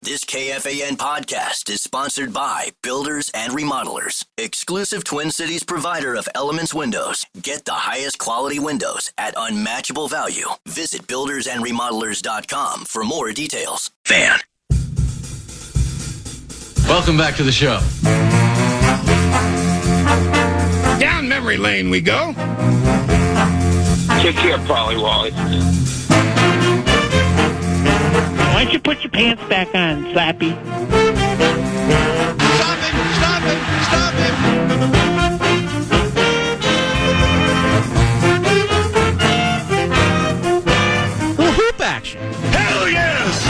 This KFAN podcast is sponsored by Builders and Remodelers, exclusive Twin Cities provider of Elements Windows. Get the highest quality windows at unmatchable value. Visit buildersandremodelers.com for more details. Fan. Welcome back to the show. Down memory lane we go. Take care, Polly Wally. Why don't you put your pants back on, Slappy? Stop him! Stop him! Stop him! Little hoop action. Hell yes!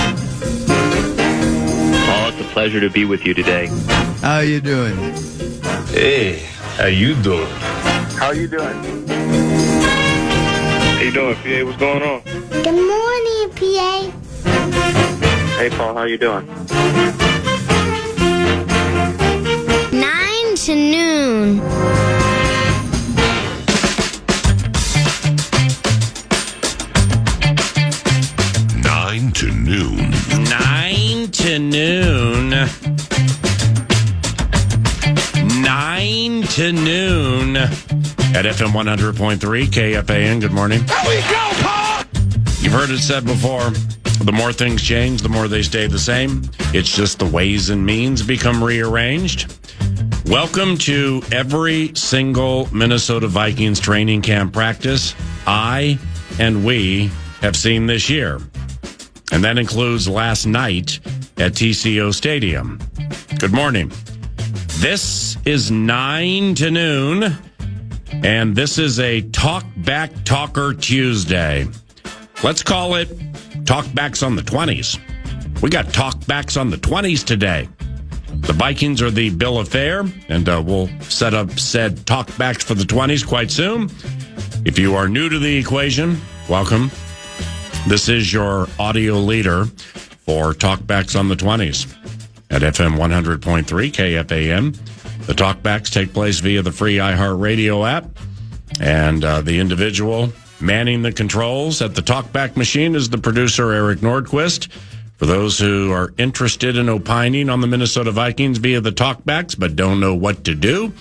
Paul, it's a pleasure to be with you today. How you doing? Hey, how you doing? How you doing? How you doing, PA? What's going on? Good morning, PA. Hey, Paul, how you doing? 9 to noon. Nine to noon. 9 to noon. 9 to noon. At FM 100.3 KFAN. Good morning. There we go, Paul! You've heard it said before. The more things change, the more they stay the same. It's just the ways and means become rearranged. Welcome to every single Minnesota Vikings training camp practice I and we have seen this year. And that includes last night at TCO Stadium. Good morning. This is 9 to noon, and this is a Talkback Talker Tuesday. Let's call it Talkbacks on the 20s. We got Talkbacks on the 20s today. The Vikings are the bill of fare, and we'll set up said Talkbacks for the 20s quite soon. If you are new to the equation, welcome. This is your audio leader for Talkbacks on the 20s at FM 100.3 KFAN. The Talkbacks take place via the free iHeartRadio app, and the individual manning the controls at the Talkback machine is the producer, Eric Nordquist. For those who are interested in opining on the Minnesota Vikings via the Talkbacks but don't know what to do,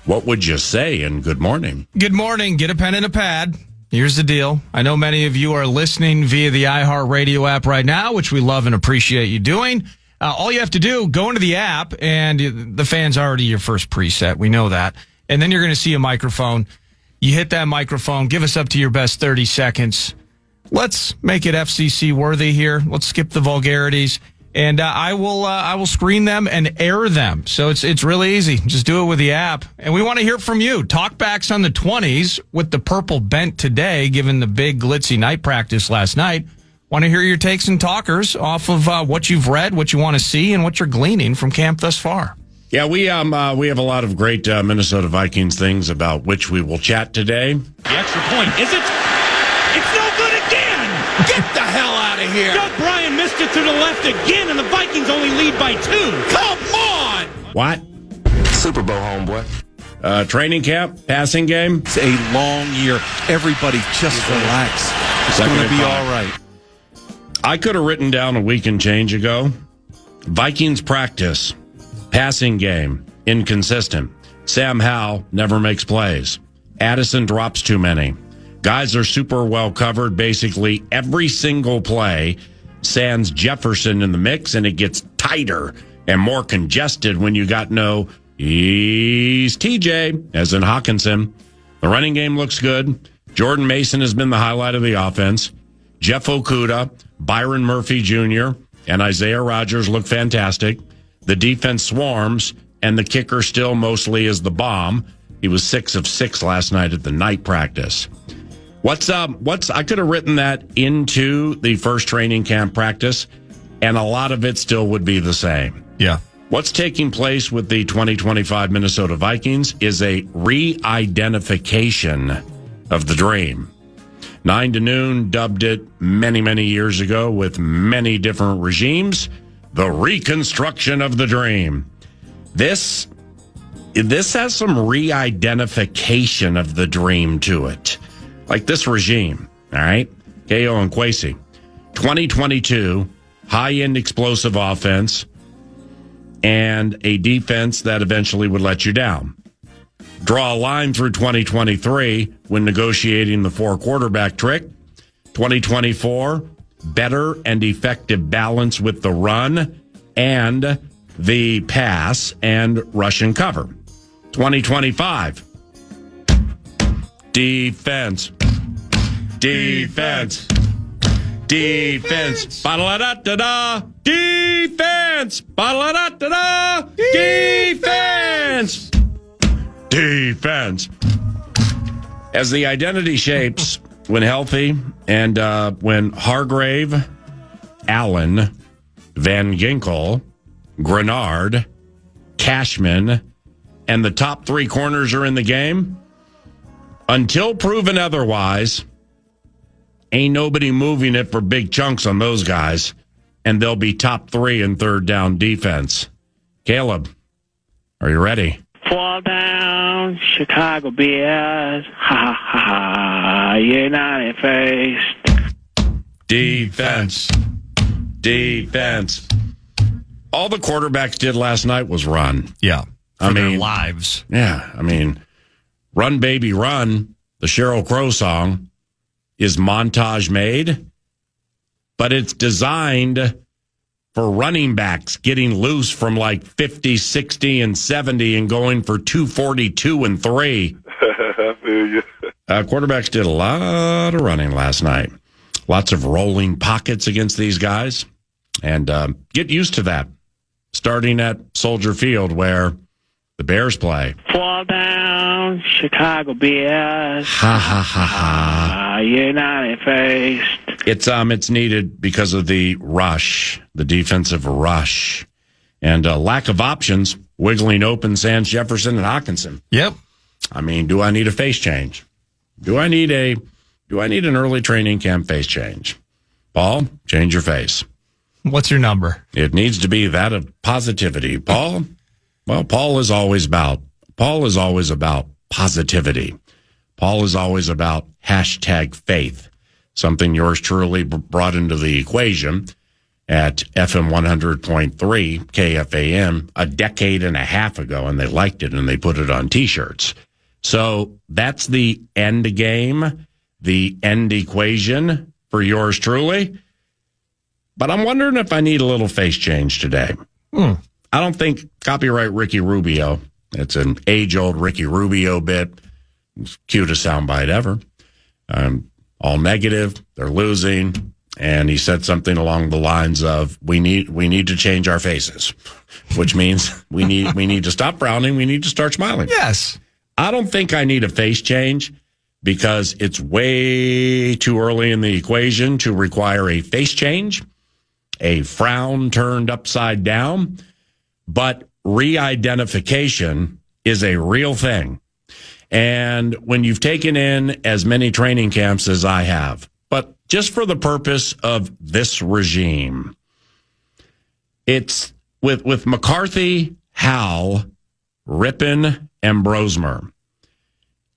what would you say? And good morning. Good morning. Get a pen and a pad. Here's the deal. I know many of you are listening via the iHeartRadio app right now, which we love and appreciate you doing. All you have to do, go into the app, and the fan's already your first preset. We know that. And then you're going to see a microphone. You hit that microphone, give us up to your best 30 seconds. Let's make it FCC worthy here. Let's skip the vulgarities, and I will screen them and air them. So it's really easy. Just do it with the app. And we want to hear from you. Talkbacks on the 20s with the purple bent today, given the big glitzy night practice last night. Want to hear your takes and talkers off of what you've read, what you want to see, and what you're gleaning from camp thus far. Yeah, we have a lot of great Minnesota Vikings things about which we will chat today. The extra point, is it? It's no good again! Get the hell out of here! Doug Bryan missed it to the left again, and the Vikings only lead by 2. Come on! What? Super Bowl, homeboy. Training camp, passing game. It's a long year. Everybody just relax. It's going to be all right. I could have written down a week and change ago. Vikings practice. Passing game, inconsistent. Sam Howell never makes plays. Addison drops too many. Guys are super well covered basically every single play. Sans Jefferson in the mix, and it gets tighter and more congested when you got no he's TJ, as in Hawkinson. The running game looks good. Jordan Mason has been the highlight of the offense. Jeff Okudah, Byron Murphy Jr., and Isaiah Rodgers look fantastic. The defense swarms, and the kicker still mostly is the bomb. He was 6 of 6 last night at the night practice. I could have written that into the first training camp practice, and a lot of it still would be the same. Yeah. What's taking place with the 2025 Minnesota Vikings is a re-identification of the dream. 9 to noon dubbed it many, many years ago with many different regimes. The reconstruction of the dream. This has some re-identification of the dream to it. Like this regime, all right? K.O. and Kwesi. 2022, high-end explosive offense, and a defense that eventually would let you down. Draw a line through 2023 when negotiating the 4-quarterback trick. 2024, better and effective balance with the run and the pass and rush and cover. 2025, defense. Ba-da-da-da-da. Defense. Ba-da-da-da-da. Defense. Defense. As the identity shapes when healthy and when Hargrave, Allen, Van Ginkel, Grenard, Cashman, and the top 3 corners are in the game, until proven otherwise, ain't nobody moving it for big chunks on those guys, and they'll be top 3 in third down defense. Caleb, are you ready? Fall down, Chicago Bears. Ha ha ha. United faced. Defense. All the quarterbacks did last night was run. Yeah. For their lives. Yeah. I mean, Run Baby Run, the Sheryl Crow song, is montage made, but it's designed for running backs getting loose from like 50, 60, and 70 and going for 242 and 3. I feel you. Quarterbacks did a lot of running last night. Lots of rolling pockets against these guys. And get used to that, starting at Soldier Field where the Bears play. Fall down, Chicago Bears. Ha, ha, ha, ha. United faced. It's needed because of the rush, the defensive rush, and lack of options, wiggling open Sands, Jefferson, and Hockenson. Yep. I mean, do I need a face change? Do I need an early training camp face change? Paul, change your face. What's your number? It needs to be that of positivity. Paul, well, Paul is always about positivity. Paul is always about #faith, something yours truly brought into the equation at FM 100.3 KFAN a decade and a half ago, and they liked it and they put it on T-shirts. So that's the end game, the end equation for yours truly. But I'm wondering if I need a little face change today. I don't think copyright Ricky Rubio. It's an age-old Ricky Rubio bit. Cutest soundbite ever. All negative. They're losing. And he said something along the lines of, we need to change our faces, which means we need to stop frowning. We need to start smiling. Yes. I don't think I need a face change because it's way too early in the equation to require a face change, a frown turned upside down. But re-identification is a real thing. And when you've taken in as many training camps as I have, but just for the purpose of this regime, it's with McCarthy, Howell, Rippon, and Brosmer.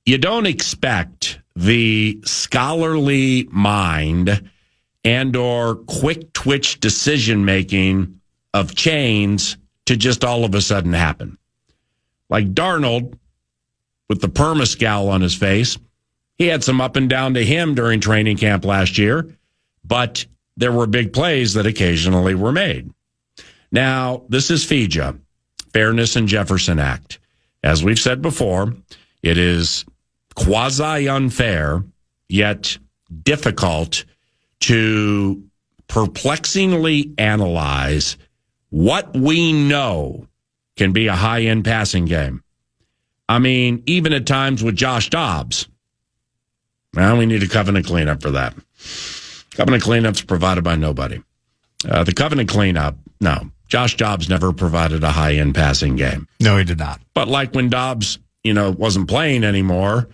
You don't expect the scholarly mind and or quick twitch decision-making of chains to just all of a sudden happen. Like Darnold, with the perma scowl on his face, he had some up and down to him during training camp last year, but there were big plays that occasionally were made. Now, this is FIJA, Fairness and Jefferson Act. As we've said before, it is quasi-unfair, yet difficult to perplexingly analyze what we know can be a high-end passing game. I mean, even at times with Josh Dobbs, well, we need a covenant cleanup for that. Covenant cleanup's provided by nobody. The covenant cleanup, no. Josh Dobbs never provided a high-end passing game. No, he did not. But like when Dobbs, wasn't playing anymore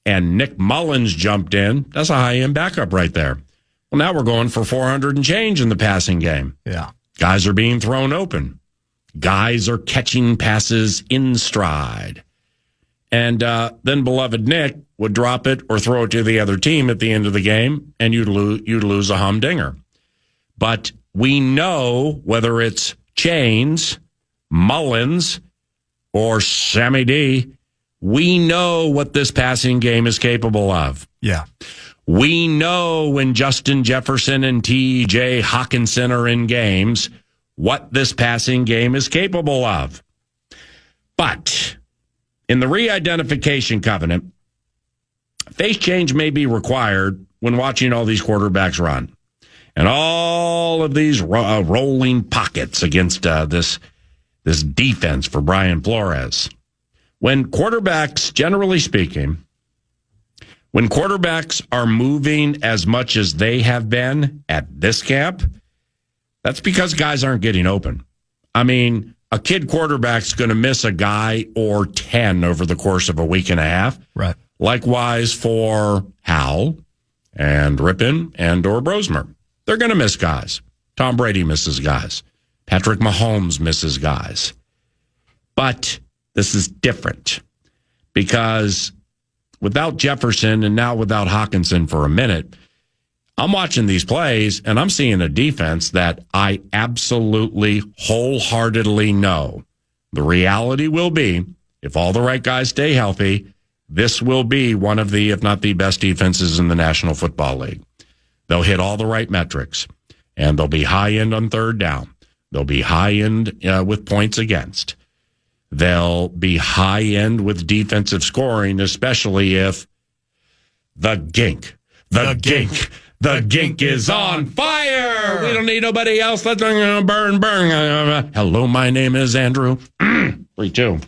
and Nick Mullins jumped in, that's a high-end backup right there. Well, now we're going for 400 and change in the passing game. Yeah. Guys are being thrown open. Guys are catching passes in stride. And then beloved Nick would drop it or throw it to the other team at the end of the game, and you'd lose a humdinger. But we know whether it's Chains, Mullins, or Sammy D, we know what this passing game is capable of. Yeah. We know when Justin Jefferson and T.J. Hawkinson are in games what this passing game is capable of. But in the re-identification covenant, face change may be required when watching all these quarterbacks run. And all of these rolling pockets against this defense for Brian Flores. When quarterbacks, generally speaking, when quarterbacks are moving as much as they have been at this camp, that's because guys aren't getting open. I mean, a kid quarterback's going to miss a guy or 10 over the course of a week and a half. Right. Likewise for Howell and Rippon and or Brosmer. They're going to miss guys. Tom Brady misses guys. Patrick Mahomes misses guys. But this is different because without Jefferson and now without Hawkinson for a minute, I'm watching these plays and I'm seeing a defense that I absolutely wholeheartedly know the reality will be, if all the right guys stay healthy, this will be one of the, if not the best defenses in the National Football League. They'll hit all the right metrics and they'll be high end on third down. They'll be high end with points against. They'll be high end with defensive scoring, especially if the gink is on fire. We don't need nobody else. Let's burn. Hello, my name is Andrew. 3-2.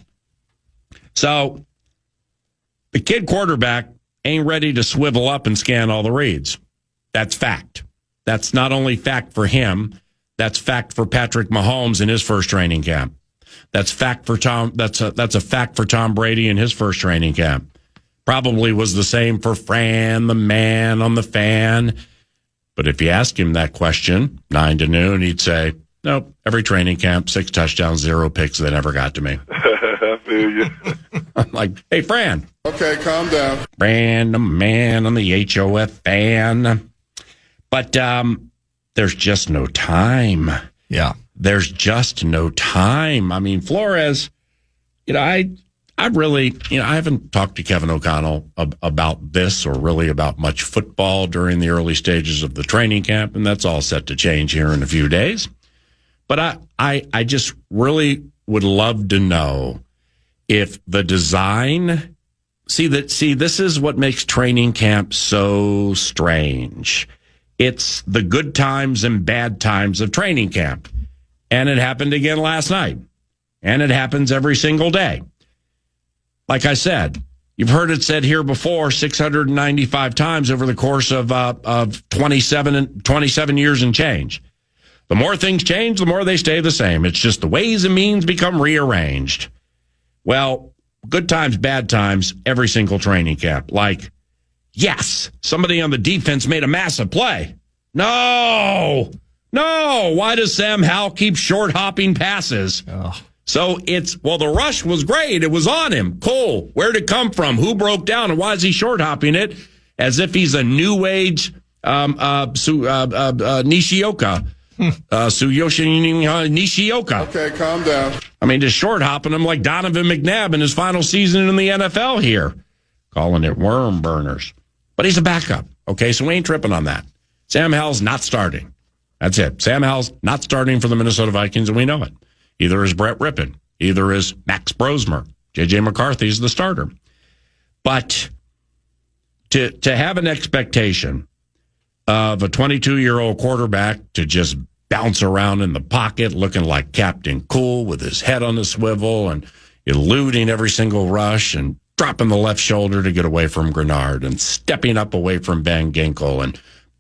So the kid quarterback ain't ready to swivel up and scan all the reads. That's fact. That's not only fact for him. That's fact for Patrick Mahomes in his first training camp. That's fact for Tom. That's a fact for Tom Brady in his first training camp. Probably was the same for Fran, the man on the fan. But if you ask him that question, 9 to noon, he'd say, nope, every training camp, 6 touchdowns, 0 picks. They never got to me. I feel you. I'm like, hey, Fran. Okay, calm down. Fran, the man on the HOF fan. But there's just no time. Yeah. There's just no time. I mean, Flores, I really, I haven't talked to Kevin O'Connell about this or really about much football during the early stages of the training camp, and that's all set to change here in a few days. But I just really would love to know if the design, this is what makes training camp so strange. It's the good times and bad times of training camp. And it happened again last night. And it happens every single day. Like I said, you've heard it said here before 695 times over the course of 27 years and change. The more things change, the more they stay the same. It's just the ways and means become rearranged. Well, good times, bad times, every single training camp. Like, yes, somebody on the defense made a massive play. No. Why does Sam Howell keep short hopping passes? Oh. So the rush was great. It was on him. Cool. Where'd it come from? Who broke down? And why is he short hopping it? As if he's a new age Nishioka. Tsuyoshi Nishioka. Okay, calm down. I mean, just short hopping him like Donovan McNabb in his final season in the NFL here. Calling it worm burners. But he's a backup. Okay, so we ain't tripping on that. Sam Howell's not starting. That's it. Sam Howell's not starting for the Minnesota Vikings, and we know it. Either is Brett Rippon. Either is Max Brosmer. J.J. McCarthy's the starter. But to have an expectation of a 22-year-old quarterback to just bounce around in the pocket looking like Captain Cool with his head on the swivel and eluding every single rush and dropping the left shoulder to get away from Grenard and stepping up away from Van Ginkel and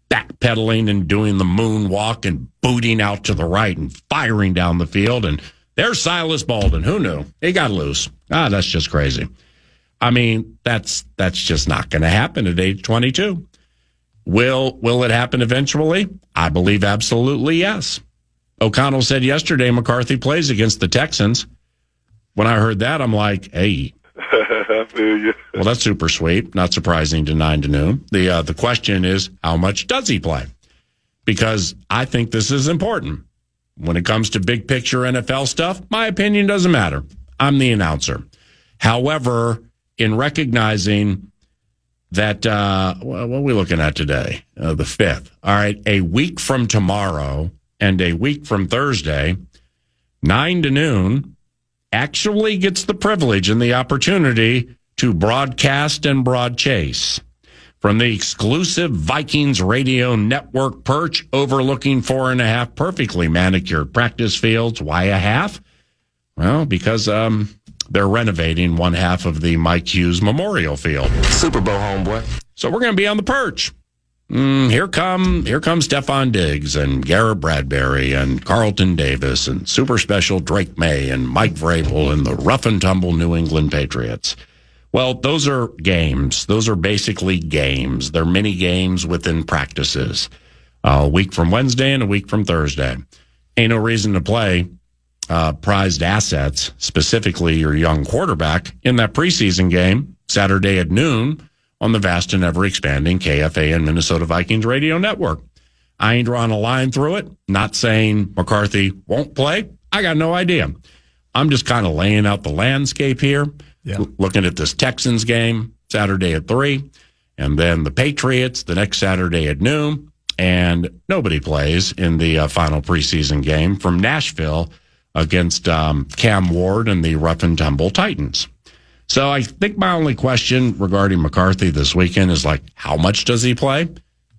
backpedaling and doing the moonwalk and booting out to the right and firing down the field. And there's Silas Bolden. Who knew? He got loose. That's just crazy. I mean, that's just not going to happen at age 22. Will it happen eventually? I believe absolutely yes. O'Connell said yesterday McCarthy plays against the Texans. When I heard that, I'm like, hey. I feel you. Well, that's super sweet. Not surprising to 9 to noon. The question is, how much does he play? because I think this is important. When it comes to big picture NFL stuff, my opinion doesn't matter. I'm the announcer. However, in recognizing that, what are we looking at today? The 5th. All right, a week from tomorrow and a week from Thursday, 9 to noon, actually gets the privilege and the opportunity to broadcast and broadchase from the exclusive Vikings Radio Network perch overlooking 4.5 perfectly manicured practice fields. Why a half? Well, because they're renovating one half of the Mike Hughes Memorial Field. Super Bowl, homeboy. So we're going to be on the perch. Here come Stephon Diggs and Garrett Bradbury and Carlton Davis and super special Drake May and Mike Vrabel and the rough and tumble New England Patriots. Well, those are games. Those are basically games. They're mini games within practices. A week from Wednesday and a week from Thursday. Ain't no reason to play prized assets, specifically your young quarterback, in that preseason game Saturday at noon on the vast and ever-expanding KFAN Minnesota Vikings Radio Network. I ain't drawing a line through it. Not saying McCarthy won't play. I got no idea. I'm just kind of laying out the landscape here. Yeah. Looking at this Texans game Saturday at 3, and then the Patriots the next Saturday at noon, and nobody plays in the final preseason game from Nashville against Cam Ward and the rough and tumble Titans. So I think my only question regarding McCarthy this weekend is, like, how much does he play?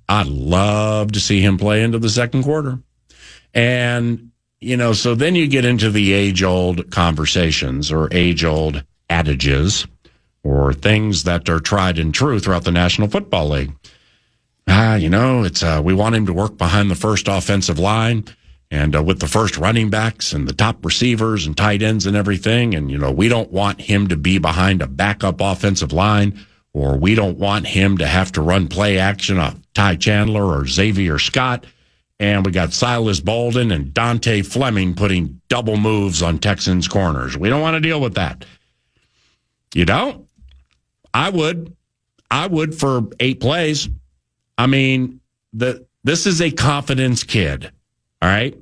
I'd love to see him play into the second quarter. And, so then you get into the age-old conversations or age-old adages or things that are tried and true throughout the National Football League. It's we want him to work behind the first offensive line and with the first running backs and the top receivers and tight ends and everything. And, we don't want him to be behind a backup offensive line, or we don't want him to have to run play action off Ty Chandler or Xavier Scott. And we got Silas Bolden and Dante Fleming putting double moves on Texans corners. We don't want to deal with that. You don't? I would for 8 plays. I mean, this is a confidence kid, all right?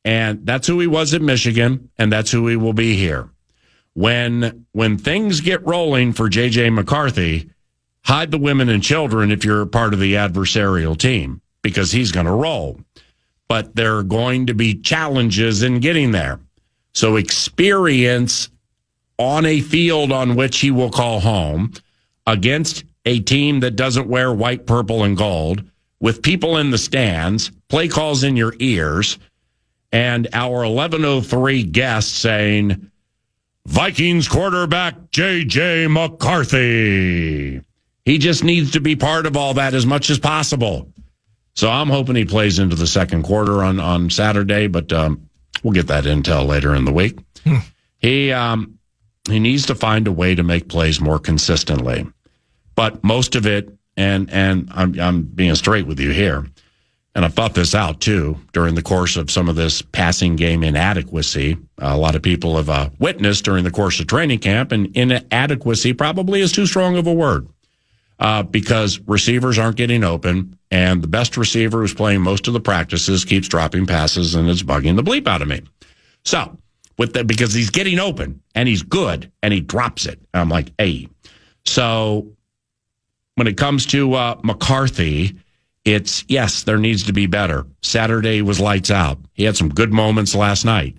And that's who he was at Michigan, and that's who he will be here. When things get rolling for J.J. McCarthy, hide the women and children if you're part of the adversarial team, because he's going to roll. But there are going to be challenges in getting there. So experience on a field on which he will call home against a team that doesn't wear white, purple, and gold, with people in the stands, play calls in your ears, and our 11:03 guest saying, Vikings quarterback J.J. McCarthy. He just needs to be part of all that as much as possible. So I'm hoping he plays into the second quarter on Saturday, but we'll get that intel later in the week. He needs to find a way to make plays more consistently. But most of it, and I'm being straight with you here, and I've thought this out too during the course of some of this passing game inadequacy. A lot of people have witnessed during the course of training camp, and inadequacy probably is too strong of a word because receivers aren't getting open, and the best receiver who's playing most of the practices keeps dropping passes, and it's bugging the bleep out of me. So, because he's getting open, and he's good, and he drops it. And I'm like, hey. So, when it comes to McCarthy, it's, yes, there needs to be better. Saturday was lights out. He had some good moments last night.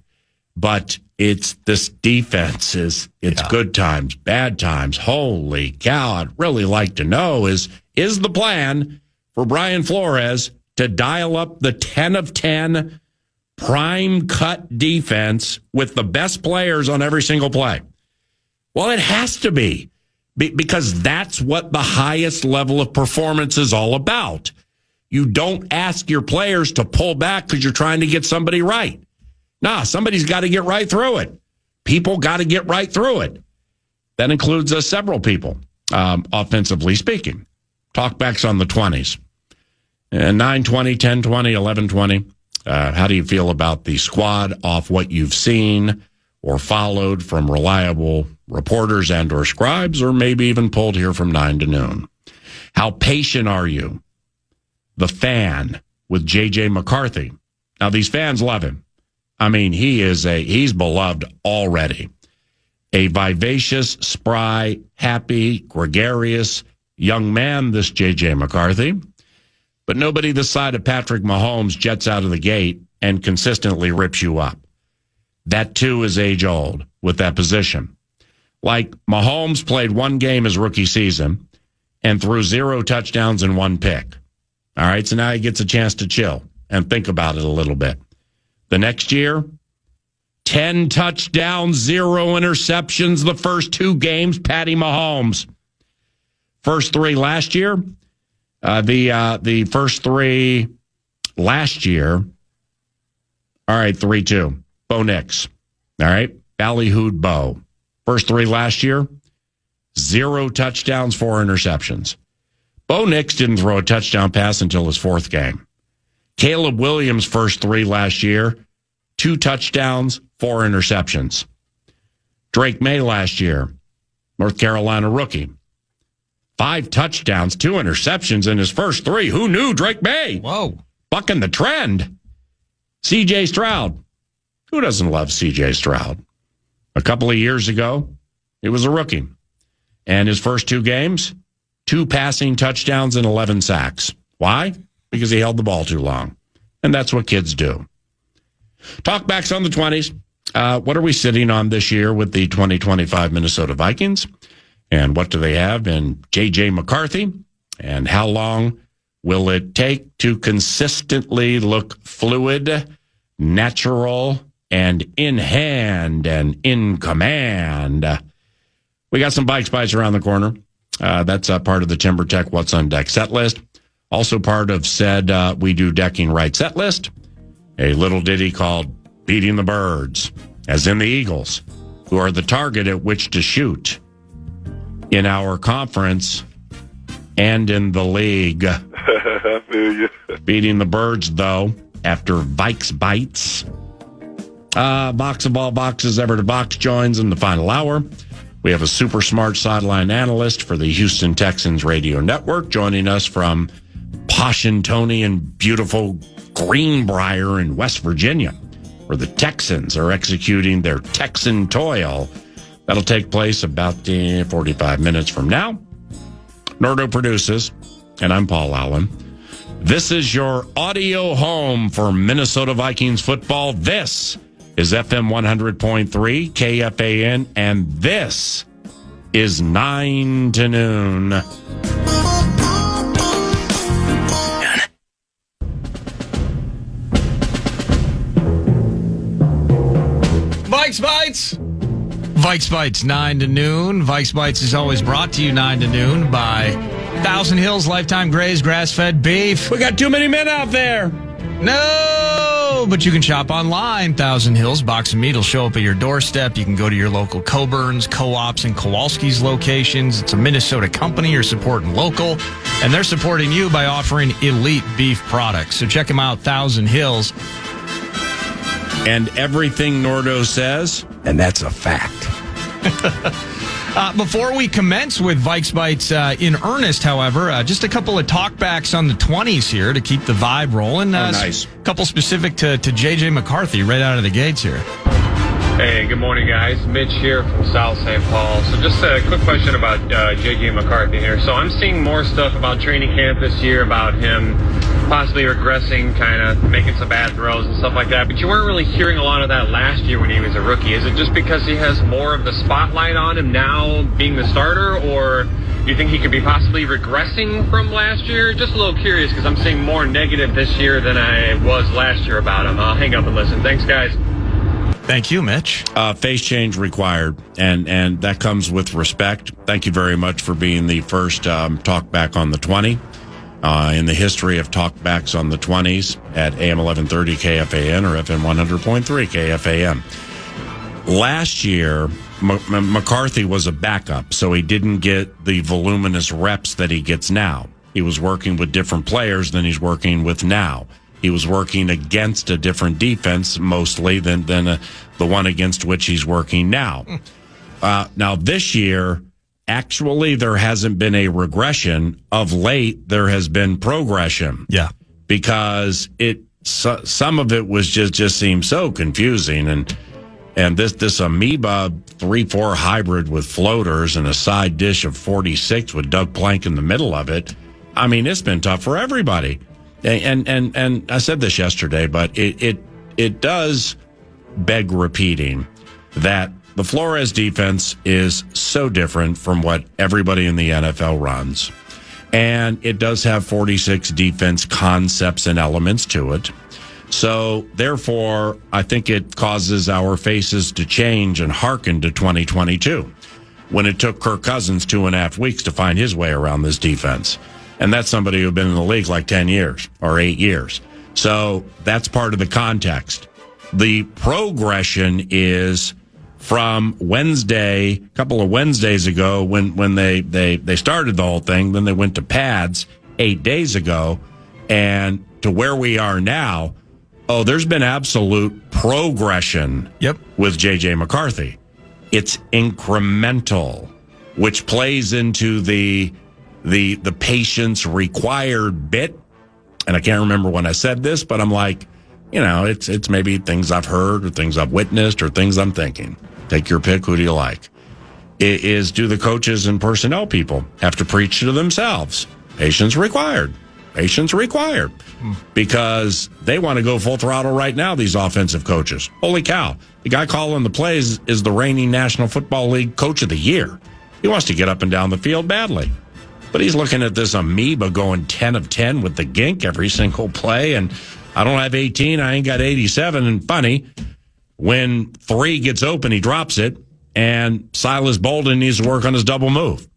But it's this defense it's good times, bad times. Holy cow, I'd really like to know is the plan for Brian Flores to dial up the 10 of 10 prime cut defense with the best players on every single play? Well, it has to be. Because that's what the highest level of performance is all about. You don't ask your players to pull back because you're trying to get somebody right. Nah, somebody's got to get right through it. People got to get right through it. That includes several people, offensively speaking. Talkbacks on the 20s. 9:20, 10:20, 11:20. How do you feel about the squad off what you've seen or followed from reliable reporters and or scribes, or maybe even pulled here from 9 to noon? How patient are you? The fan, with J.J. McCarthy. Now, these fans love him. I mean, he's beloved already. A vivacious, spry, happy, gregarious young man, this J.J. McCarthy. But nobody this side of Patrick Mahomes jets out of the gate and consistently rips you up. That, too, is age-old with that position. Like, Mahomes played one game his rookie season and threw 0 touchdowns and 1 pick. All right, so now he gets a chance to chill and think about it a little bit. The next year, 10 touchdowns, 0 interceptions the first 2 games, Patty Mahomes. First 3 last year. The first 3 last year. All right, 3-2. Bo Nix. All right, ballyhooed Bo. First 3 last year, 0 touchdowns, 4 interceptions. Bo Nix didn't throw a touchdown pass until his 4th game. Caleb Williams' first 3 last year, 2 touchdowns, 4 interceptions. Drake May last year, North Carolina rookie. 5 touchdowns, 2 interceptions in his first 3. Who knew Drake May? Whoa. Bucking the trend. C.J. Stroud. Who doesn't love C.J. Stroud? A couple of years ago, he was a rookie. And his first 2 games, 2 passing touchdowns and 11 sacks. Why? Because he held the ball too long. And that's what kids do. Talkbacks on the 20s. What are we sitting on this year with the 2025 Minnesota Vikings? And what do they have in J.J. McCarthy? And how long will it take to consistently look fluid, natural, and in hand and in command? We got some bike spice around the corner. That's part of the Timber Tech What's on Deck set list. Also part of said We Do Decking Right set list. A little ditty called Beating the Birds, as in the Eagles, who are the target at which to shoot in our conference and in the league. I feel you. Beating the Birds, though, after Vikes Bites. Box of all boxes, Everett Box joins in the final hour. We have a super smart sideline analyst for the Houston Texans radio network joining us from posh and Tony and beautiful Greenbrier in West Virginia, where the Texans are executing their Texan toil. That'll take place about 45 minutes from now. Nordo produces, and I'm Paul Allen. This is your audio home for Minnesota Vikings football. This is FM 100.3 KFAN, and this is 9 to noon. Vikes Bites! Vikes Bites, 9 to noon. Vikes Bites is always brought to you 9 to noon by Thousand Hills Lifetime Graze Grass-Fed Beef. We got too many men out there. No, but you can shop online. Thousand Hills box of meat will show up at your doorstep. You can go to your local Coburn's, Co-ops, and Kowalski's locations. It's a Minnesota company. You're supporting local, and they're supporting you by offering elite beef products. So check them out, Thousand Hills. And everything Nordo says, and that's a fact. Before we commence with Vikes Bites in earnest, however, just a couple of talkbacks on the 20s here to keep the vibe rolling. Nice. A couple specific to J.J. McCarthy right out of the gates here. Hey, good morning, guys. Mitch here from South St. Paul. So just a quick question about J.J. McCarthy here. So I'm seeing more stuff about training camp this year about him possibly regressing, kind of making some bad throws and stuff like that. But you weren't really hearing a lot of that last year when he was a rookie. Is it just because he has more of the spotlight on him now being the starter, or do you think he could be possibly regressing from last year? Just a little curious because I'm seeing more negative this year than I was last year about him. I'll hang up and listen. Thanks, guys. Thank you, Mitch. Face change required, and that comes with respect. Thank you very much for being the first talkback on the 20 in the history of talkbacks on the 20s at AM 1130 KFAN or FM 100.3 KFAN. Last year, McCarthy was a backup, so he didn't get the voluminous reps that he gets now. He was working with different players than he's working with now. He was working against a different defense mostly than the one against which he's working now. Now, this year, actually, there hasn't been a regression. Of late, there has been progression. Yeah. because some of it was just seemed so confusing, and this amoeba 3-4 hybrid with floaters and a side dish of 46 with Doug Plank in the middle of it. I mean, it's been tough for everybody. And I said this yesterday, but it does beg repeating that the Flores defense is so different from what everybody in the NFL runs. And it does have 46 defense concepts and elements to it. So, therefore, I think it causes our faces to change and hearken to 2022, when it took Kirk Cousins 2.5 weeks to find his way around this defense. And that's somebody who'd been in the league like 10 years or 8 years. So that's part of the context. The progression is from Wednesday, a couple of Wednesdays ago when they started the whole thing. Then they went to pads 8 days ago, and to where we are now. Oh, there's been absolute progression. Yep. With J.J. McCarthy. It's incremental, which plays into the patience required bit. And I can't remember when I said this, but I'm like, it's maybe things I've heard or things I've witnessed or things I'm thinking. Take your pick. Who do you like? Do the coaches and personnel people have to preach to themselves? Patience required. Patience required. Because they want to go full throttle right now, these offensive coaches. Holy cow. The guy calling the plays is the reigning National Football League Coach of the Year. He wants to get up and down the field badly. But he's looking at this amoeba going 10 of 10 with the gink every single play. And I don't have 18. I ain't got 87. And funny, when 3 gets open, he drops it. And Silas Bolden needs to work on his double move.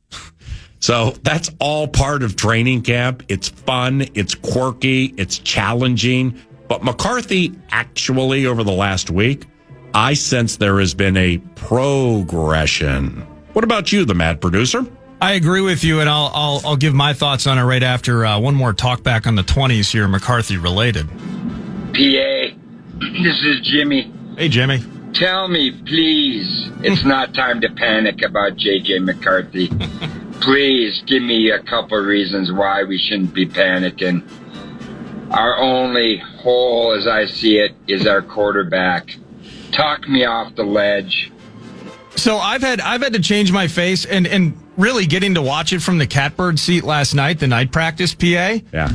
So that's all part of training camp. It's fun. It's quirky. It's challenging. But McCarthy, actually, over the last week, I sense there has been a progression. What about you, the mad producer? I agree with you, and I'll give my thoughts on it right after one more talk back on the 20s here, McCarthy related. PA, this is Jimmy. Hey, Jimmy. Tell me, please, it's not time to panic about J.J. McCarthy. Please give me a couple of reasons why we shouldn't be panicking. Our only hole, as I see it, is our quarterback. Talk me off the ledge. So I've had to change my face and really getting to watch it from the catbird seat last night, the night practice, PA. Yeah.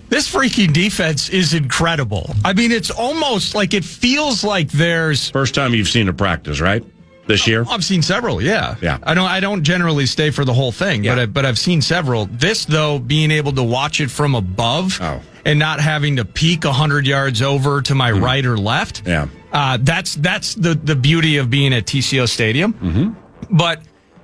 This freaking defense is incredible. I mean, it's almost like it feels like there's... First time you've seen a practice, right? This year? I've seen several, yeah. Yeah. I don't generally stay for the whole thing, yeah. but I've seen several. This, though, being able to watch it from above and not having to peek 100 yards over to my right or left. Yeah. That's the beauty of being at TCO Stadium. Mm-hmm. But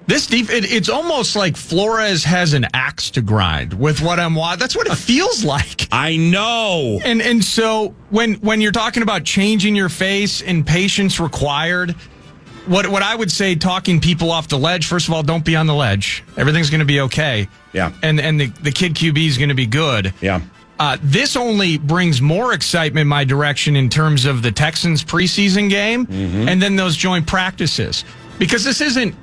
this it's almost like Flores has an axe to grind with what I'm watching. That's what it feels like. I know. And so when you're talking about changing your face and patience required, what I would say, talking people off the ledge, first of all, don't be on the ledge. Everything's going to be okay. Yeah. And the kid QB is going to be good. Yeah. This only brings more excitement my direction in terms of the Texans preseason game and then those joint practices. Because this isn't,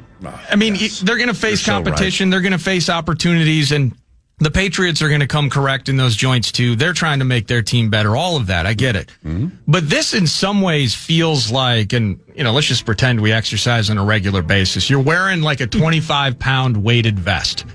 I mean, they're going to face competition. They're going to face opportunities, and the Patriots are going to come correct in those joints too. They're trying to make their team better. All of that. I get it. But this in some ways feels like, and let's just pretend we exercise on a regular basis. You're wearing like a 25-pound weighted vest,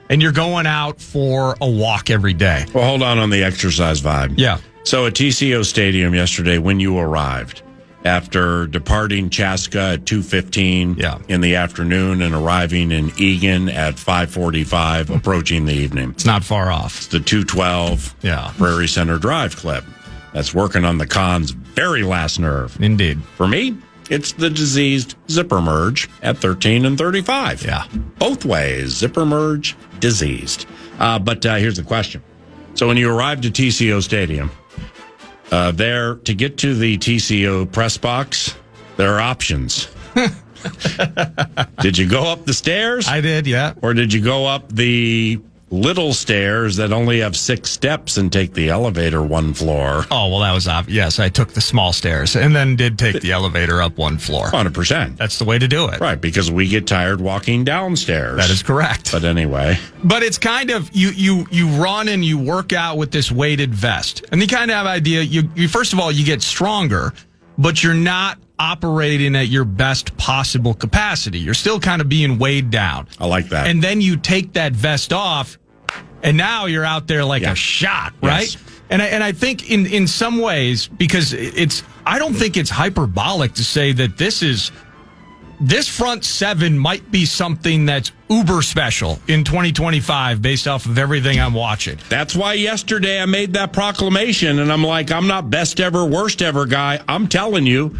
and you're going out for a walk every day. Well, hold on the exercise vibe. Yeah. So at TCO Stadium yesterday, when you arrived, after departing Chaska at 2:15 in the afternoon and arriving in Eagan at 5:45, approaching the evening. It's not far off. It's the 212 Prairie Center Drive clip. That's working on the Con's very last nerve. Indeed. For me, it's the diseased zipper merge at 13 and 35. Yeah. Both ways, zipper merge, diseased. But here's the question. So when you arrived at TCO Stadium, there, to get to the TCO press box, there are options. Did you go up the stairs? I did, yeah. Or did you go up the little stairs that only have 6 steps and take the elevator 1 floor. Oh, well, that was obvious. Yes, I took the small stairs and then did take the elevator up 1 floor. 100%. That's the way to do it. Right, because we get tired walking downstairs. That is correct. But anyway. But it's kind of, you run and you work out with this weighted vest. And the kind of idea, you first of all, you get stronger, but you're not operating at your best possible capacity. You're still kind of being weighed down. I like that. And then you take that vest off, and now you're out there like a shot, right? Yes. And I think in some ways, because I don't think it's hyperbolic to say that this front seven might be something that's uber special in 2025 based off of everything I'm watching. That's why yesterday I made that proclamation, and I'm like, I'm not best ever, worst ever guy. I'm telling you,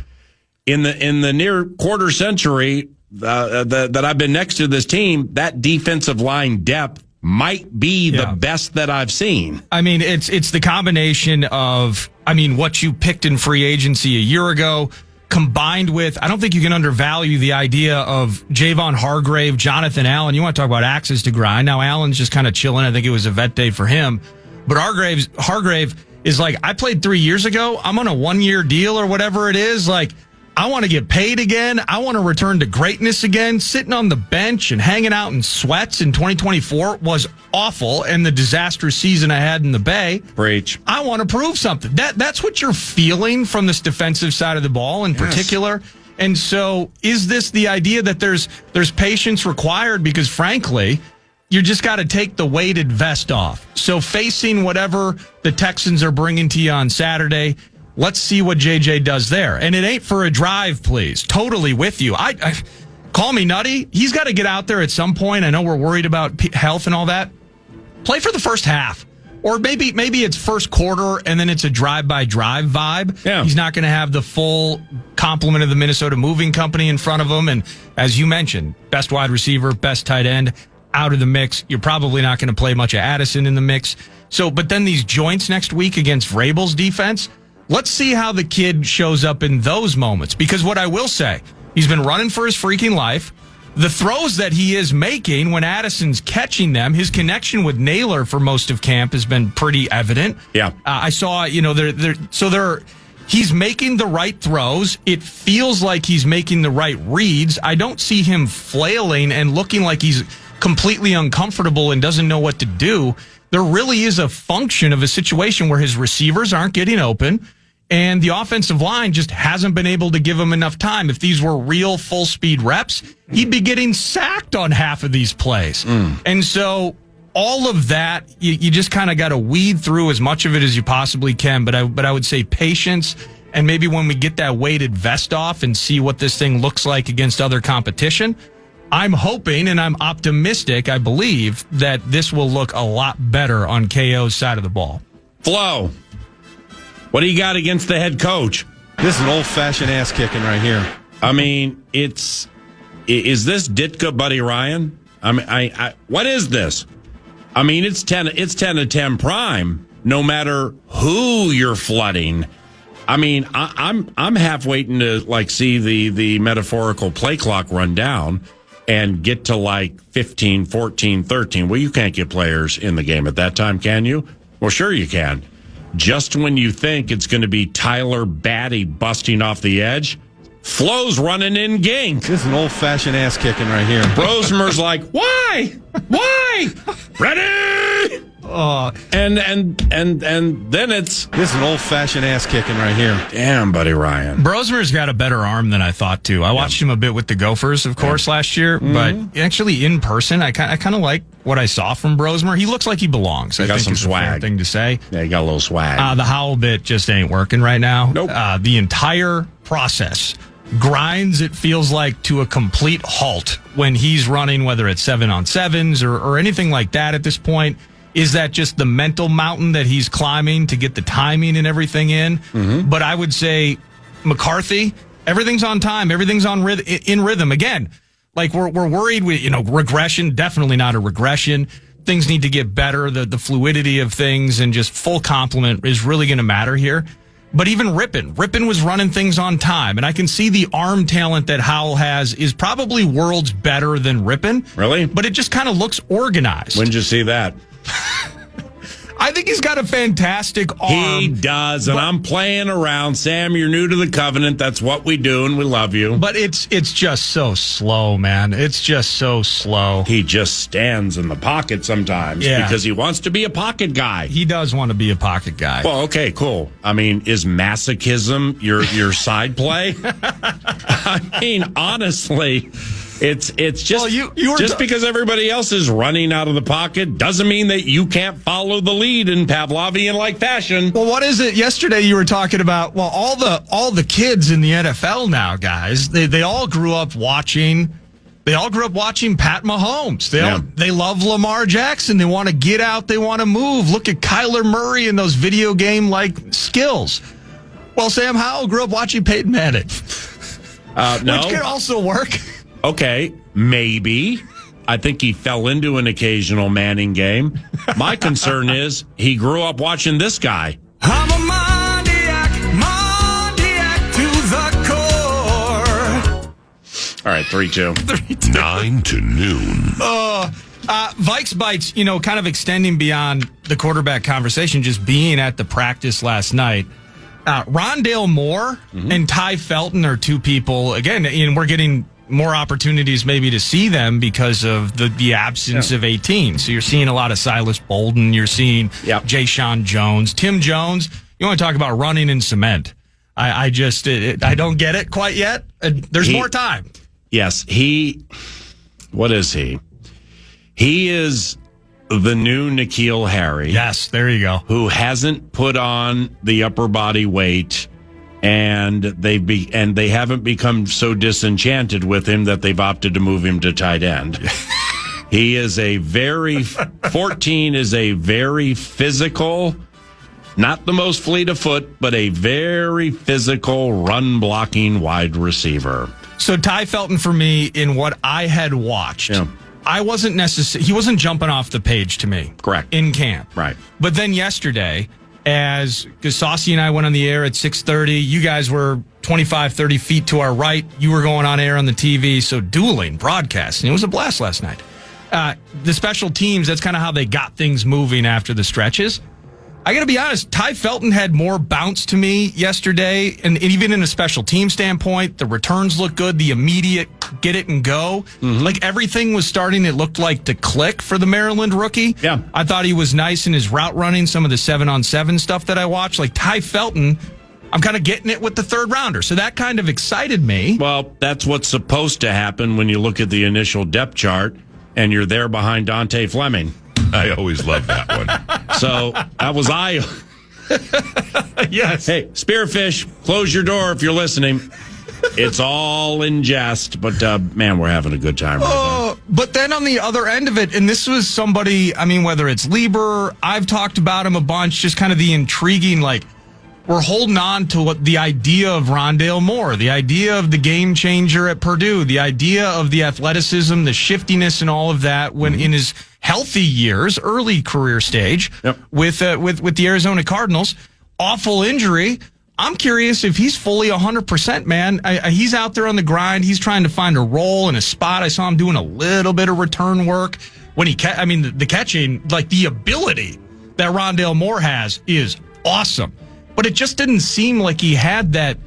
in the near quarter century that I've been next to this team, that defensive line depth might be the best that I've seen. I mean, it's the combination of, what you picked in free agency a year ago, combined with, I don't think you can undervalue the idea of Javon Hargrave, Jonathan Allen. You want to talk about axes to grind. Now, Allen's just kind of chilling. I think it was a vet day for him. But Hargrave is like, I played 3 years ago. I'm on a 1-year deal or whatever it is. Like, I want to get paid again. I want to return to greatness again. Sitting on the bench and hanging out in sweats in 2024 was awful, and the disastrous season I had in the Bay. Preach. I want to prove something. That's what you're feeling from this defensive side of the ball in particular. And so is this the idea that there's patience required? Because frankly, you just got to take the weighted vest off. So facing whatever the Texans are bringing to you on Saturday, let's see what JJ does there. And it ain't for a drive, please. Totally with you. I call me nutty. He's got to get out there at some point. I know we're worried about health and all that. Play for the first half. Or maybe it's first quarter and then it's a drive-by-drive vibe. Yeah. He's not going to have the full complement of the Minnesota Moving Company in front of him. And as you mentioned, best wide receiver, best tight end out of the mix. You're probably not going to play much of Addison in the mix. So, but then these joints next week against Vrabel's defense, let's see how the kid shows up in those moments. Because what I will say, he's been running for his freaking life. The throws that he is making when Addison's catching them, his connection with Naylor for most of camp has been pretty evident. Yeah. I saw, he's making the right throws. It feels like he's making the right reads. I don't see him flailing and looking like he's completely uncomfortable and doesn't know what to do. There really is a function of a situation where his receivers aren't getting open and the offensive line just hasn't been able to give him enough time. If these were real full speed reps, he'd be getting sacked on half of these plays. And so all of that, you just kind of got to weed through as much of it as you possibly can. But I would say patience. And maybe when we get that weighted vest off and see what this thing looks like against other competition, I'm hoping and I'm optimistic, I believe, that this will look a lot better on KO's side of the ball. Flo, what do you got against the head coach? This is an old-fashioned ass-kicking right here. I mean, is this Ditka Buddy Ryan? I mean, what is this? I mean, it's 10 to 10 prime, no matter who you're flooding. I mean, I'm half waiting to see the metaphorical play clock run down and get to 15, 14, 13. Well, you can't get players in the game at that time, can you? Well, sure you can. Just when you think it's going to be Tyler Batty busting off the edge, Flo's running in gink. This is an old-fashioned ass-kicking right here. Brosmer's like, why? Ready? And then it's... This is an old-fashioned ass-kicking right here. Damn, Buddy Ryan. Brosmer's got a better arm than I thought, too. I watched him a bit with the Gophers, of course, last year. But actually, in person, I kind of like what I saw from Brosmer. He looks like he belongs. He got some swag. A fair thing to say. Yeah, he got a little swag. The howl bit just ain't working right now. Nope. The entire process grinds, it feels like, to a complete halt when he's running, whether it's 7-on-7s or anything like that at this point. Is that just the mental mountain that he's climbing to get the timing and everything in? But I would say McCarthy, everything's on time. Everything's in rhythm. Again, we're worried with, regression, definitely not a regression. Things need to get better. The fluidity of things and just full complement is really going to matter here. But even Rippon was running things on time. And I can see the arm talent that Howell has is probably worlds better than Rippon. Really? But it just kind of looks organized. When did you see that? I think he's got a fantastic arm. He does, and I'm playing around. Sam, you're new to the Covenant. That's what we do, and we love you. But it's just so slow, man. It's just so slow. He just stands in the pocket sometimes because he wants to be a pocket guy. He does want to be a pocket guy. Well, okay, cool. I mean, is masochism your side play? I mean, honestly, it's just just because everybody else is running out of the pocket doesn't mean that you can't follow the lead in Pavlovian-like fashion. Well, what is it? Yesterday you were talking about, well, all the kids in the NFL now, guys, they all grew up watching Pat Mahomes. They love Lamar Jackson. They want to get out. They want to move. Look at Kyler Murray and those video game-like skills. Well, Sam Howell grew up watching Peyton Manning. No. Which could also work. Okay, maybe. I think he fell into an occasional Manning game. My concern is he grew up watching this guy. I'm a Mondiac to the core. All right, 3-2. 9 to noon. Vikes Bites, kind of extending beyond the quarterback conversation, just being at the practice last night. Rondale Moore and Ty Felton are two people, again, and we're getting more opportunities maybe to see them because of the absence of 18. So you're seeing a lot of Silas Bolden. You're seeing Jay Sean Jones. Tim Jones. You want to talk about running in cement. I don't get it quite yet. There's more time. Yes, what is he? He is the new N'Keal Harry. Yes, there you go. Who hasn't put on the upper body weight, and they haven't become so disenchanted with him that they've opted to move him to tight end. He is 14 is a very physical, not the most fleet of foot, but a very physical run blocking wide receiver. So Ty Felton for me, in what I had watched, I wasn't he wasn't jumping off the page to me. Correct. In camp. Right. But then yesterday, because Saucy and I went on the air at 6:30, you guys were 25, 30 feet to our right. You were going on air on the TV, so dueling, broadcasting. It was a blast last night. The special teams, that's kind of how they got things moving after the stretches. I got to be honest, Ty Felton had more bounce to me yesterday, and even in a special team standpoint, the returns look good, the immediate get it and go. Like everything was starting, it looked like, to click for the Maryland rookie. Yeah. I thought he was nice in his route running, some of the 7-on-7 stuff that I watched. Like Ty Felton, I'm kind of getting it with the third rounder, so that kind of excited me. Well, that's what's supposed to happen when you look at the initial depth chart, and you're there behind Dante Fleming. I always love that one. So that was Yes. Hey, Spearfish, close your door if you're listening. It's all in jest, but man, we're having a good time right now. But then on the other end of it, and this was somebody, I mean, whether it's Lieber, I've talked about him a bunch, just kind of the intriguing, like, we're holding on to what the idea of Rondale Moore, the idea of the game changer at Purdue, the idea of the athleticism, the shiftiness, and all of that when in his healthy years, early career stage with the Arizona Cardinals. Awful injury. I'm curious if he's fully 100%, man. He's out there on the grind. He's trying to find a role and a spot. I saw him doing a little bit of return work when the catching, like the ability that Rondale Moore has is awesome. But it just didn't seem like he had that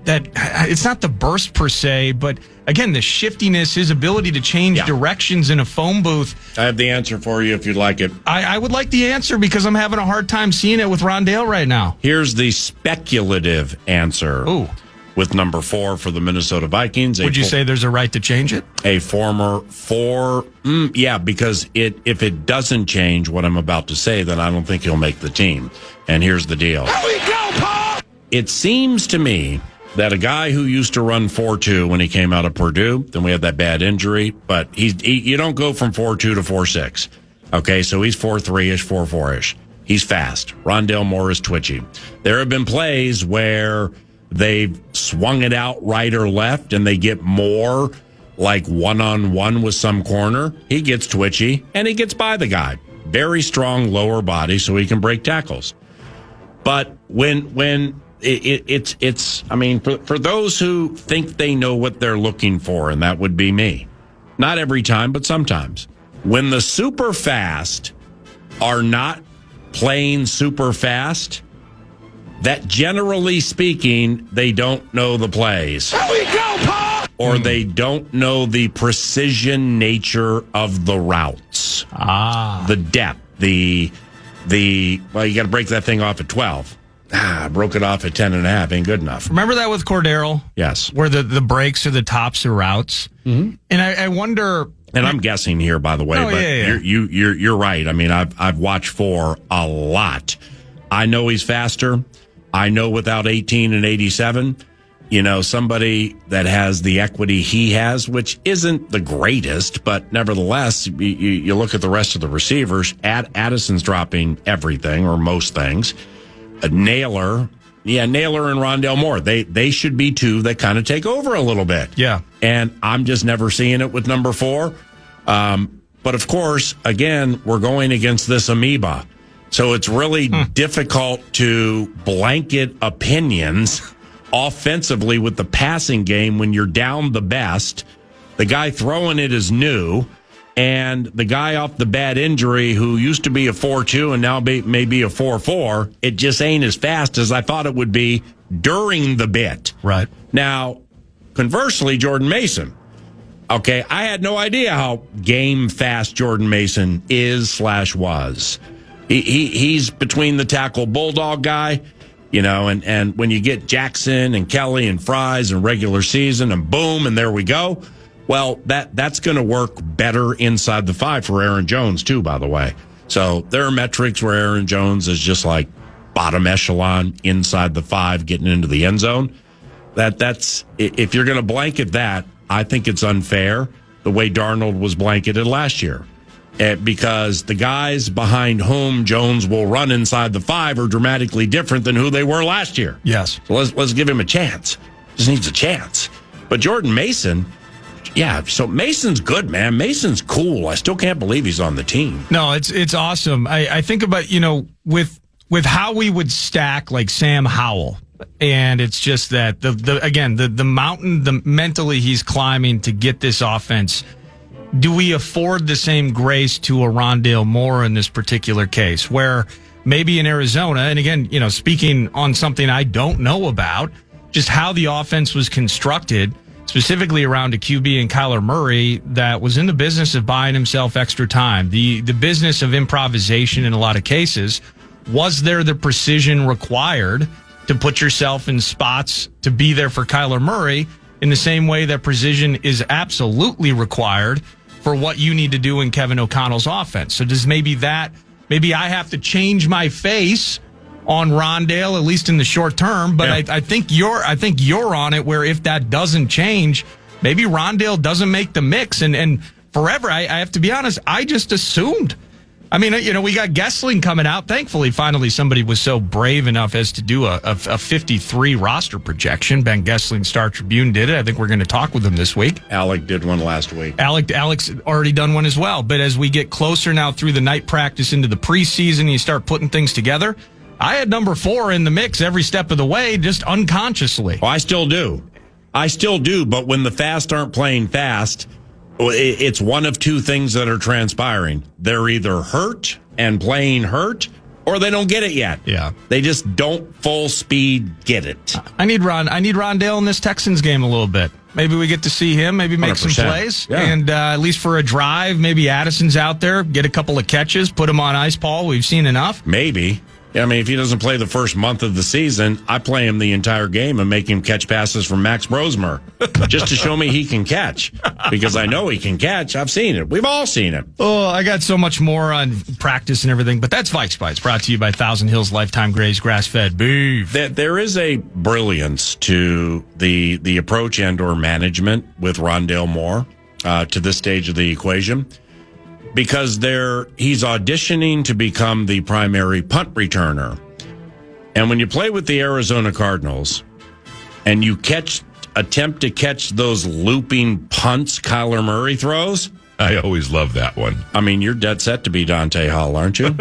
it's not the burst per se, but again, the shiftiness, his ability to change directions in a phone booth. I have the answer for you if you'd like it. I would like the answer because I'm having a hard time seeing it with Rondale right now. Here's the speculative answer. Ooh. With number 4 for the Minnesota Vikings. Would you say there's a right to change it? A former 4. Because if it doesn't change what I'm about to say, then I don't think he'll make the team. And here's the deal. Here we go, Paul! It seems to me that a guy who used to run 4.2 when he came out of Purdue, then we had that bad injury, but you don't go from 4.2 to 4.6. Okay, so he's 4.3-ish, 4.4-ish. He's fast. Rondale Moore is twitchy. There have been plays where they've swung it out right or left, and they get more like one-on-one with some corner. He gets twitchy, and he gets by the guy. Very strong lower body, so he can break tackles. But when it's. I mean, for those who think they know what they're looking for, and that would be me. Not every time, but sometimes. When the super fast are not playing super fast, that generally speaking, they don't know the plays. Here we go, Paul! Or they don't know the precision nature of the routes. The depth, well, you got to break that thing off at 12. Broke it off at 10.5. Ain't good enough. Remember that with Cordero? Yes. Where the breaks are the tops of routes. Mm-hmm. And I wonder. And I'm guessing here, by the way, but yeah. You're right. I mean, I've watched 4 a lot. I know he's faster. I know without 18 and 87, somebody that has the equity he has, which isn't the greatest, but nevertheless, you look at the rest of the receivers. Addison's dropping everything or most things. Naylor and Rondale Moore. They should be 2 that kind of take over a little bit. Yeah. And I'm just never seeing it with number 4. But of course, again, we're going against this amoeba. So it's really difficult to blanket opinions offensively with the passing game when you're down the best. The guy throwing it is new. And the guy off the bad injury who used to be a 4.2 and now may be a 4.4, it just ain't as fast as I thought it would be during the bit. Right. Now, conversely, Jordan Mason. Okay, I had no idea how game fast Jordan Mason is/was. He's between the tackle bulldog guy, and when you get Jackson and Kelly and Fries and regular season and boom, and there we go. Well, that's going to work better inside the 5 for Aaron Jones, too, by the way. So there are metrics where Aaron Jones is just like bottom echelon inside the 5, getting into the end zone. That's if you're going to blanket that, I think it's unfair the way Darnold was blanketed last year. Because the guys behind whom Jones will run inside the 5 are dramatically different than who they were last year. Yes. So let's give him a chance. Just needs a chance. But Jordan Mason... Yeah, so Mason's good, man. Mason's cool. I still can't believe he's on the team. No, it's awesome. I think about, with how we would stack like Sam Howell. And it's just that the mountain mentally he's climbing to get this offense. Do we afford the same grace to a Rondale Moore in this particular case where maybe in Arizona, and again, speaking on something I don't know about, just how the offense was constructed, specifically around a QB and Kyler Murray that was in the business of buying himself extra time, the business of improvisation in a lot of cases. Was there the precision required to put yourself in spots to be there for Kyler Murray in the same way that precision is absolutely required for what you need to do in Kevin O'Connell's offense? So does maybe I have to change my face on Rondale, at least in the short term, but yeah. I think you're on it where if that doesn't change, maybe Rondale doesn't make the mix. And forever, I have to be honest, I just assumed. I mean, we got Gessling coming out. Thankfully, finally, somebody was so brave enough as to do a 53 roster projection. Ben Gessling, Star Tribune, did it. I think we're going to talk with him this week. Alec did one last week. Alex already done one as well. But as we get closer now through the night practice into the preseason, you start putting things together. I had number 4 in the mix every step of the way, just unconsciously. Oh, I still do. But when the fast aren't playing fast, it's one of 2 things that are transpiring. They're either hurt and playing hurt, or they don't get it yet. Yeah. They just don't full speed get it. I need Rondale in this Texans game a little bit. Maybe we get to see him, maybe make 100%. Some plays. Yeah. And at least for a drive, maybe Addison's out there, get a couple of catches, put him on ice, Paul. We've seen enough. Maybe. I mean, if he doesn't play the first month of the season, I play him the entire game and make him catch passes from Max Brosmer just to show me he can catch. Because I know he can catch. I've seen it. We've all seen it. Oh, I got so much more on practice and everything, but that's Vikes Bites, brought to you by Thousand Hills Lifetime Grazed Grass-Fed Beef. There is a brilliance to the approach and or management with Rondale Moore to this stage of the equation. Because he's auditioning to become the primary punt returner. And when you play with the Arizona Cardinals and you attempt to catch those looping punts Kyler Murray throws, I always love that one. I mean, you're dead set to be Dante Hall, aren't you?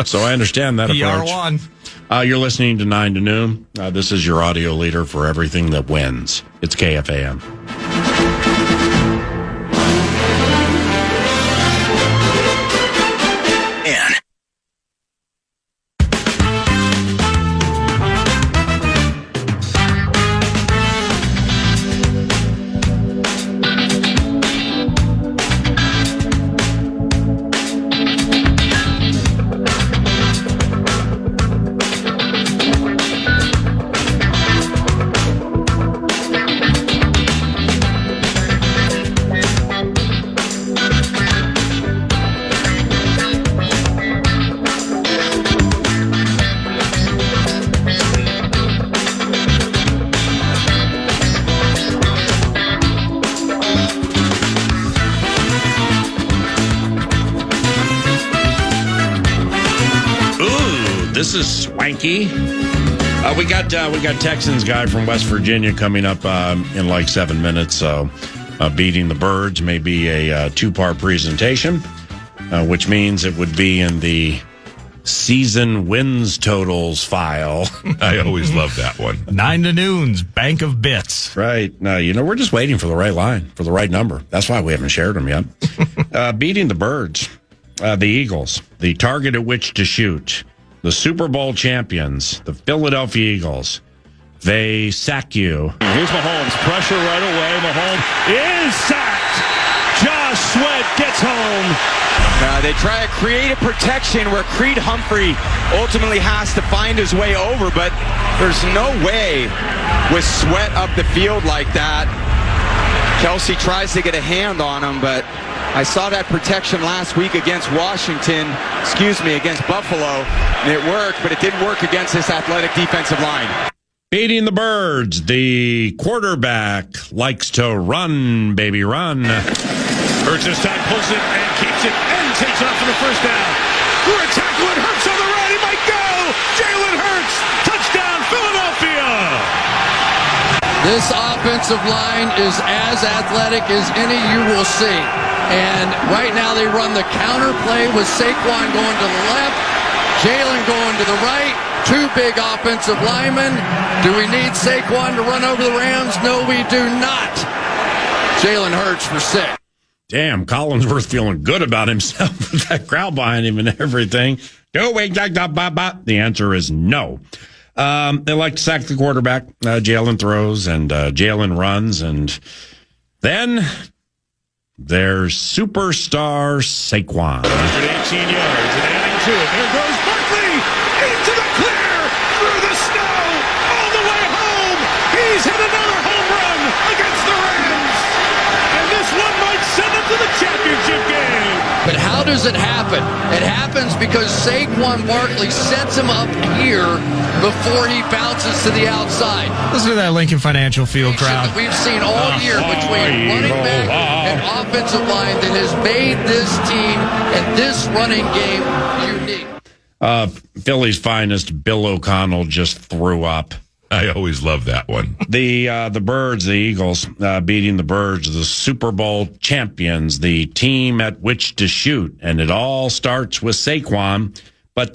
So I understand that approach. PR1. You're listening to 9 to Noon. This is your audio leader for everything that wins. It's KFAN. This is swanky. We got Texans guy from West Virginia coming up in like 7 minutes. So beating the birds may be a two-part presentation, which means it would be in the season wins totals file. I always love that one. 9 to Noon's Bank of Bits. Right. No, we're just waiting for the right line, for the right number. That's why we haven't shared them yet. Beating the birds, the Eagles, the target at which to shoot. The Super Bowl champions, the Philadelphia Eagles, they sack you. Here's Mahomes. Pressure right away. Mahomes is sacked. Josh Sweat gets home. They try a creative protection where Creed Humphrey ultimately has to find his way over, but there's no way with Sweat up the field like that. Kelsey tries to get a hand on him, but I saw that protection last week against against Buffalo, and it worked, but it didn't work against this athletic defensive line. Beating the birds, the quarterback likes to run, baby, run. Hurts this time, pulls it and keeps it and takes off for the first down. Through a tackle, and Hurts on the run, he might go! Jalen Hurts, touchdown, Philadelphia! This offensive line is as athletic as any you will see. And right now they run the counter play with Saquon going to the left, Jalen going to the right, two big offensive linemen. Do we need Saquon to run over the Rams? No, we do not. Jalen Hurts for 6. Damn, Collinsworth feeling good about himself with that crowd behind him and everything. The answer is no. They like to sack the quarterback. Jalen throws and Jalen runs. And then there's superstar Saquon. 118 yards and adding to it. There goes Barkley into the clear through the snow all the way home. He's hit another home run against the Rams. And this one might send them to the championship game. But how does it happen? It happens because Saquon Barkley sets him up here before he bounces to the outside. Listen to that Lincoln Financial Field crowd. That we've seen all year between running back and offensive line that has made this team and this running game unique. Philly's finest, Bill O'Connell, just threw up. I always love that one. The birds, the Eagles, beating the birds, the Super Bowl champions, the team at which to shoot. And it all starts with Saquon. But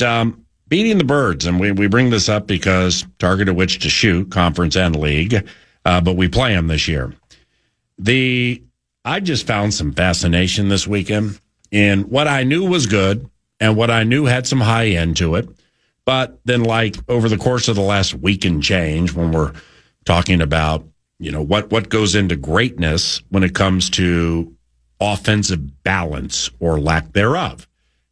beating the birds, and we bring this up because target at which to shoot, conference and league, but we play them this year. I just found some fascination this weekend in what I knew was good and what I knew had some high end to it. But then, like, over the course of the last week and change, when we're talking about, what goes into greatness when it comes to offensive balance or lack thereof.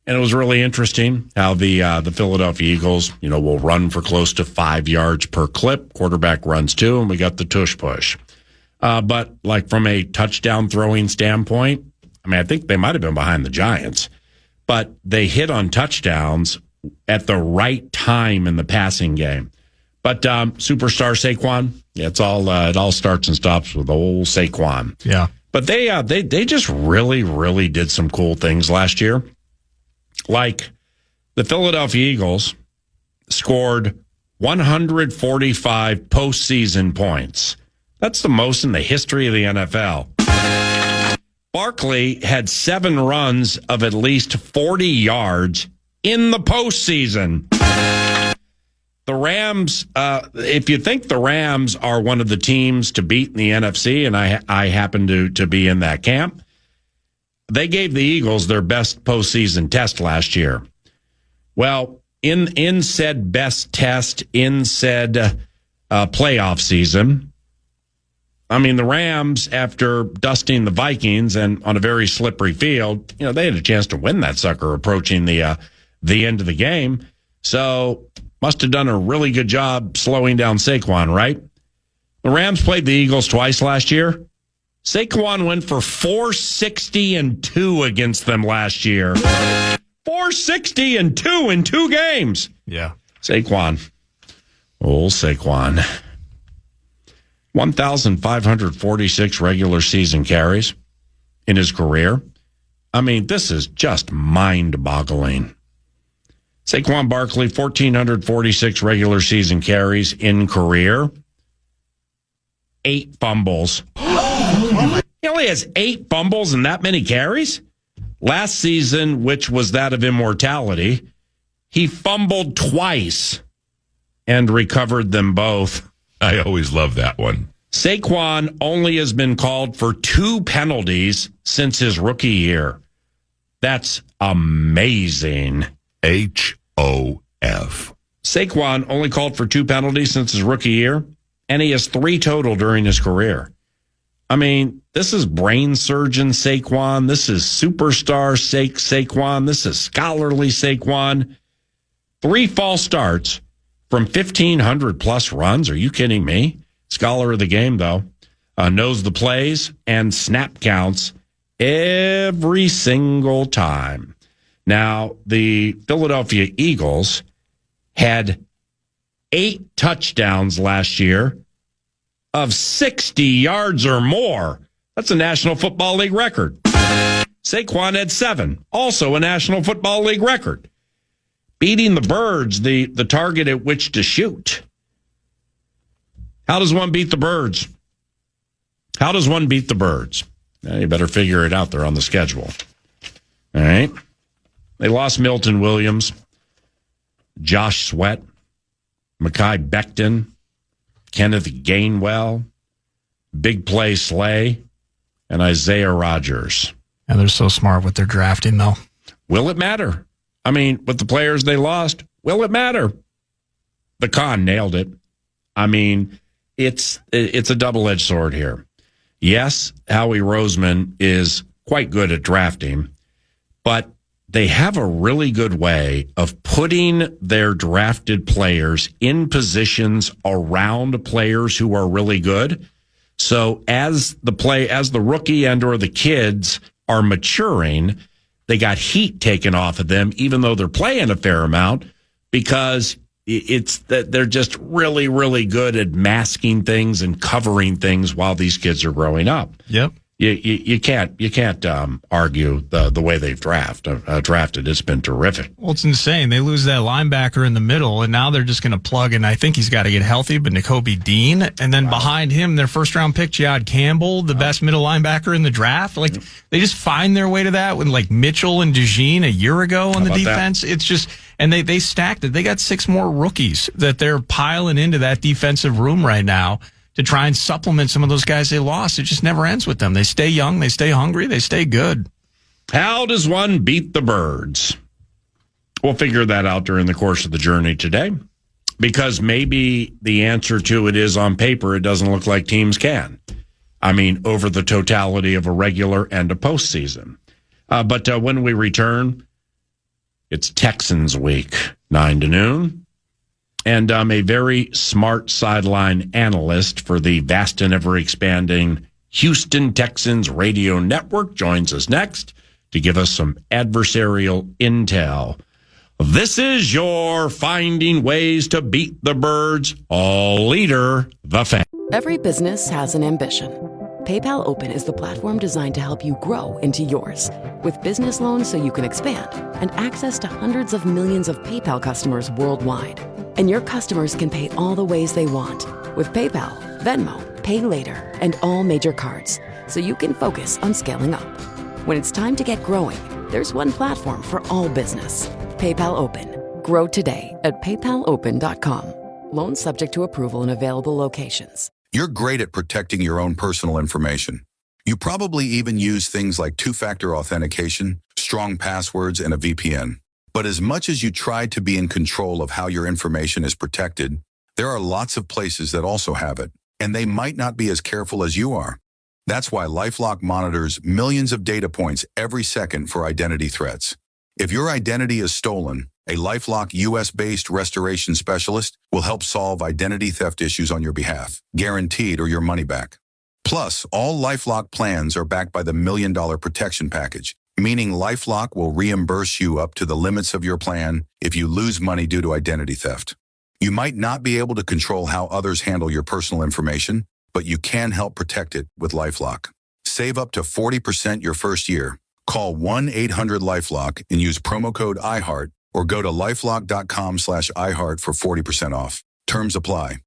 And it was really interesting how the Philadelphia Eagles, will run for close to 5 yards per clip. Quarterback runs 2, and we got the tush push. But, like, from a touchdown throwing standpoint, I think they might have been behind the Giants. But they hit on touchdowns at the right time in the passing game. But superstar Saquon, it all starts and stops with old Saquon. Yeah. But they just really, really did some cool things last year. Like the Philadelphia Eagles scored 145 postseason points. That's the most in the history of the NFL. Barkley had 7 runs of at least 40 yards in the postseason. The Rams, if you think the Rams are one of the teams to beat in the NFC, and I happen to be in that camp, they gave the Eagles their best postseason test last year. Well, in said best test, in said playoff season, I mean, the Rams, after dusting the Vikings and on a very slippery field, they had a chance to win that sucker approaching the end of the game. So must have done a really good job slowing down Saquon, right? The Rams played the Eagles twice last year. Saquon went for 460-2 against them last year. 460-2 in 2 games. Yeah. Saquon. Old Saquon. 1,546 regular season carries in his career. I mean, this is just mind-boggling. Saquon Barkley, 1,446 regular season carries in career. 8 fumbles. He only has 8 fumbles and that many carries? Last season, which was that of immortality, he fumbled twice and recovered them both. I always love that one. Saquon only has been called for 2 penalties since his rookie year. That's amazing. HOF. Saquon only called for 2 penalties since his rookie year, and he has 3 total during his career. I mean, this is brain surgeon Saquon. This is superstar Saquon. This is scholarly Saquon. 3 false starts from 1,500-plus runs. Are you kidding me? Scholar of the game, though. Knows the plays and snap counts every single time. Now, the Philadelphia Eagles had 8 touchdowns last year of 60 yards or more. That's a National Football League record. Saquon had 7, also a National Football League record. Beating the Birds, the target at which to shoot. How does one beat the Birds? How does one beat the Birds? You better figure it out. They're on the schedule. All right. They lost Milton Williams, Josh Sweat, Mekhi Becton, Kenneth Gainwell, Big Play Slay, and Isaiah Rodgers. And they're so smart with their drafting, though. Will it matter? I mean, with the players they lost, will it matter? The con nailed it. I mean, it's a double-edged sword here. Yes, Howie Roseman is quite good at drafting, but they have a really good way of putting their drafted players in positions around players who are really good. So as the rookie and or the kids are maturing, they got heat taken off of them, even though they're playing a fair amount, because it's that they're just really, really good at masking things and covering things while these kids are growing up. Yep. You can't argue the way they've drafted. It's been terrific. Well, it's insane. They lose that linebacker in the middle, and now they're just going to plug in. I think he's got to get healthy, but Nakobe Dean, and then behind him, their first round pick, Jihad Campbell, the best middle linebacker in the draft. Like they just find their way to that with like Mitchell and DeJean a year ago on the defense. That? It's just, and they stacked it. They got 6 more rookies that they're piling into that defensive room right now to try and supplement some of those guys they lost. It just never ends with them. They stay young, they stay hungry, they stay good. How does one beat the Birds? We'll figure that out during the course of the journey today, because maybe the answer to it is on paper, it doesn't look like teams can. I mean, over the totality of a regular and a postseason. But when we return, it's Texans week, 9 to noon. And a very smart sideline analyst for the vast and ever-expanding Houston Texans radio network joins us next to give us some adversarial intel. This is your Finding Ways to Beat the Birds leader, the fan. Every business has an ambition. PayPal Open is the platform designed to help you grow into yours. With business loans so you can expand and access to hundreds of millions of PayPal customers worldwide. And your customers can pay all the ways they want with PayPal, Venmo, Pay Later, and all major cards. so you can focus on scaling up. When it's time to get growing, there's one platform for all business. PayPal Open. Grow today at paypalopen.com. Loans subject to approval in available locations. You're great at protecting your own personal information. You probably even use things like two-factor authentication, strong passwords, and a VPN. But as much as you try to be in control of how your information is protected, there are lots of places that also have it, and they might not be as careful as you are. That's why LifeLock monitors millions of data points every second for identity threats. If your identity is stolen, a LifeLock US-based restoration specialist will help solve identity theft issues on your behalf, guaranteed or your money back. Plus, all LifeLock plans are backed by the $1 Million Protection Package, meaning LifeLock will reimburse you up to the limits of your plan if you lose money due to identity theft. You might not be able to control how others handle your personal information, but you can help protect it with LifeLock. Save up to 40% your first year. Call 1-800-LifeLock and use promo code IHEART or go to lifelock.com/iHeart for 40% off. Terms apply.